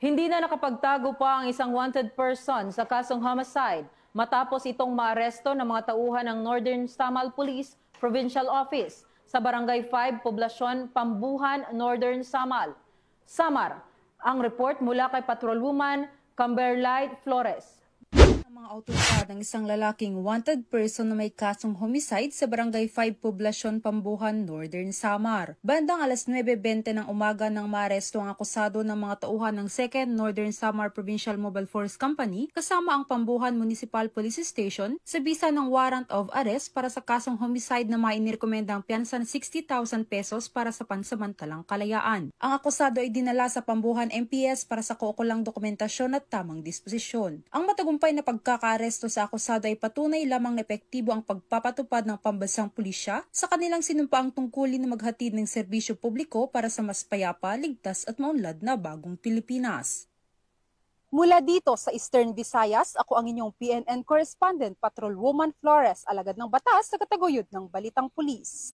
Hindi na nakapagtago pa ang isang wanted person sa kasong homicide matapos itong maaresto ng mga tauhan ng Northern Samar Police Provincial Office sa Barangay 5, Poblasyon, Pambuhan, Northern Samar. Ang report mula kay Patrolwoman Camberlight Flores. Ang mga awtoridad ng isang lalaking wanted person na may kasong homicide sa Barangay 5, Poblasyon, Pambuhan, Northern Samar. Bandang alas 9:20 ng umaga nang maaresto ang akusado ng mga tauhan ng 2nd Northern Samar Provincial Mobile Force Company kasama ang Pambuhan Municipal Police Station sa bisa ng warrant of arrest para sa kasong homicide na may inirekomendang piyansa ng 60,000 pesos para sa pansamantalang kalayaan. Ang akusado ay dinala sa Pambuhan MPS para sa kaukulang dokumentasyon at tamang disposisyon. Ang matagumpay na pagkakaaresto sa akusado ay patunay lamang na epektibo ang pagpapatupad ng pambansang pulisya sa kanilang sinumpaang tungkulin na maghatid ng serbisyo publiko para sa mas payapa, ligtas at maunlad na bagong Pilipinas. Mula dito sa Eastern Visayas, ako ang inyong PNN correspondent, Patrolwoman Flores, alagad ng batas sa kataguyod ng Balitang Pulis.